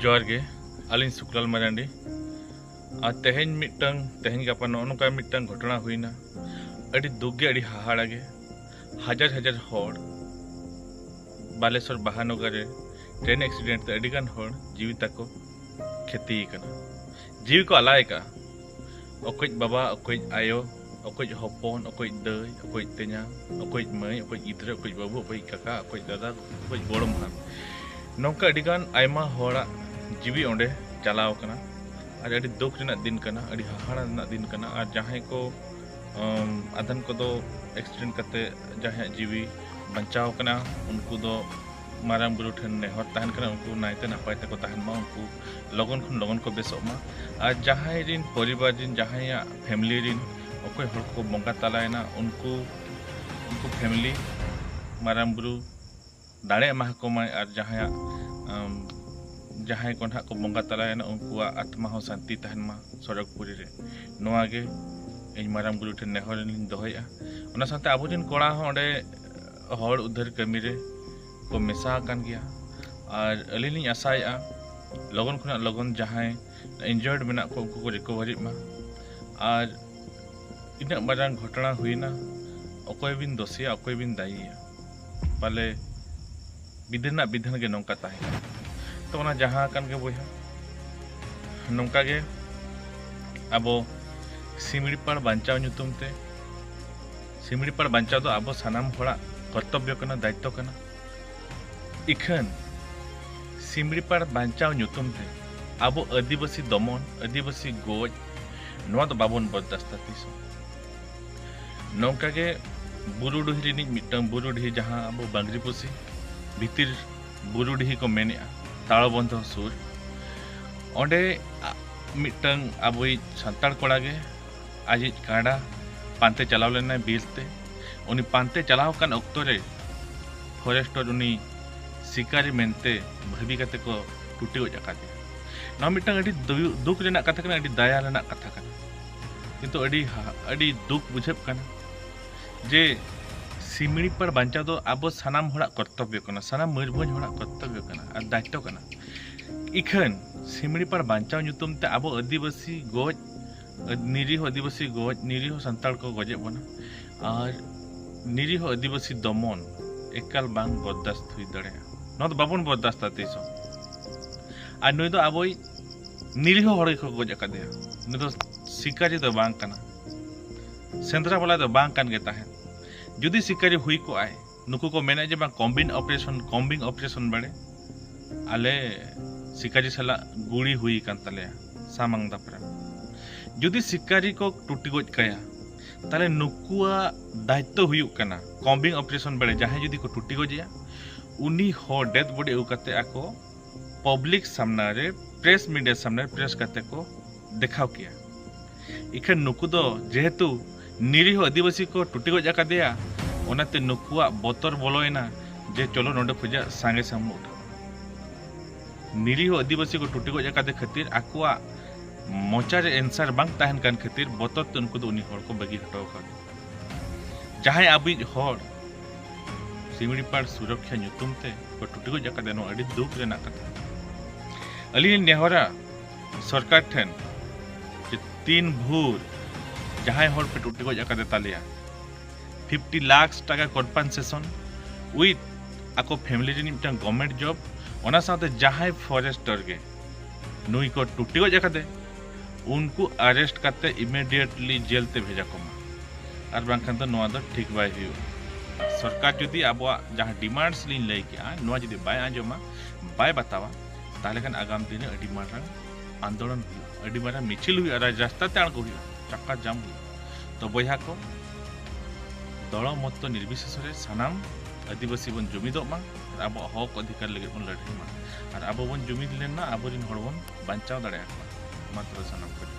जोहार गे आलिन सुकलाल मारांडी और तेहन गापा नौका घटना हुईना अड़ी दुख गे अड़ी हाहाड़ा गे हजार हजार होड़ बालेश्वर महानगर ट्रेन एक्सीडेंट ते अड़ीगान होड़ जीवी ताको क्षति जीवी को आलाय का अकोज बाबा अकोज आयो अकोज हपन अकोज दई अकोज तेना अकोज मई अकोज गिद्रा अकोज बाबू अकोज काका अकोज दादा अकोज गोड़म हान नौका अड़ीगान आयमा होड़ा जीवी ओंडे चलाव कना और अड़ी दुख रेना दिन कना अड़ी हाहाड़ा रेना दिन कना और जहां को आधन को दो एक्सीडेंट करते जहां जीवी बचाव कना उनको दो मारांग बुरु ठेन नेहर तहन कना उनको नायते नपाय तको तहन मा उनको लगन को बेसोग मा और जहां रिन परिवार रिन जहां फैमिली रिन अकोय हर को बंगा तलायना उनको फैमिली मारांग बुरु दाड़े एमा को माय और जहां को को बंगा तलायना उनको आत्मा हो शांति तहन मा सड़कपुरी रे नोआ गे इन मारांग बुरु ठेन नेहर लिन दोहया ओना साथे आबो रिन कोड़ा हो ओंडे हर उधर कमी रे को मेसा कान गया और अलिनी आशाया लगन खुना लगन जहां इंजर्ड मेना को उनको को रिकवरी मा और इना मारांग घटना हुईना अकोय बिन दोषिया अकोय बिन दायिया पाले विधना विधान गे नौका ताहे तो ओना जहां कान गे बोया नौका गे आबो सिमड़ीपाड़ बांचाव नुतुम ते सिमड़ीपाड़ बांचाव दो आबो सानाम होड़ा कर्तव्य कना दायित्व कना इखन सिमड़ीपाड़ बांचाव नुतुम ते आबो आदिवासी दमन आदिवासी गोज नोआ तो बाबन बर्दाश्त तीस नौका गे बुरुडीही रिनिज मिटंग बुरुडीही जहां आबो बांगरीपुसी भितिर बुरुडीही को मेनेआ तालबंध सुर ओंडे मिटंग आबोई सान्ताड़ कोड़ा गे आज काड़ा पांते चलाव लेना बिरते उनी पांते चलाव कान अक्तो रे फॉरेस्टर उनी शिकारी मेनते भाबी कते को टूटी गज आकादे ना मिटंग अडी दुख रेना कथा कना अडी दया रेना कथा कना किंतु अडी दुख बुझेब कना जे सिमड़ीपाड़ बांचा दो आबो सानाम होड़ा कर्तव्य कना सानाम मयूरभंज होड़ा कर्तव्य कना और दायित्व कना इखन सिमड़ीपाड़ बांचाव नुतुम ते आबो आदिवासी गोज निरीह आदिवासी गोज निरीह सान्ताड़ को गजे बना और निरीह आदिवासी दमन एकाल बांग बर्दाश्त हुई दड़े न तो बाबन बर्दाश्त तीस और नुई दो आबोई निरीह हड़ को गज आकादे नुई दो शिकारी दो बांग कना सेंद्रा वाला दो बांग कान गे ताहे जुदी शिकारी हुई को आए नुकु को मेना जे कॉम्बिंग ऑपरेशन बड़े आले शिकारी सला गुड़ी हुई कान तले सामांग दापरा जुदी शिकारी को टूटी गज कया ताले नुकुआ दायित्व हुयुक कना कॉम्बिंग ऑपरेशन बड़े जहां जुदी को टूटी गजिया उनी हो डेथ बॉडी एउ कते आको पब्लिक सामना रे प्रेस मीडिया सामने प्रेस कते को देखाव किया इखन नुकु दो जेहेतु निरीह आदिवासी को टूटी गज आकादेया ओनाते नुकुआ बतर बोलोयना जे चलो नोडे खुजा सांगे सामने उठा निरीह आदिवासी को टूटी गज आकादे खातिर आकुआ मोचारे एंसार बांग ताहन कान खातिर बतर तो उनको उनी हड़ को बगी हटाव कर जहां आबी हड़ सिमड़ीपाड़ सुरक्षा नुतुम ते को टूटी गज आकादे नो अडी दुख रेना कथा अली नेहरा सरकार ठेन जे 3 भूर जहां हड़ पे टूटी गज आकादे तालिया 50 लाख टाका कम्पेन्सेशन विथ आको फैमिली रिन मिटन गवर्नमेंट जॉब ओना साथे जहां फॉरेस्टर गे नुई को टूटी गज आकादे उनको अरेस्ट करते इमीडिएटली जेल ते भेजा को और बांखान तो नोआ दो ठीक बाय हुई सरकार जुदी अब जहां डिमांड्स लिन लई के नोआ जुदी बाय आंजमा बाय बतावा ताले खान आगाम दिन अडी मारांग आंदोलन हुई अडी मारांग मिचिल हुई और रास्ता ते आंगो हुई चक्का जाम हुई तो बया को दल मत निर्विशेष रे सानाम आदिवासी बन जुमिदो मा और अब हक अधिकार लगे बन लड़ाई मा और अब बन जुमिद लेना अब रिन हड़ बन बांचाव दाड़े मात्र सानाम को।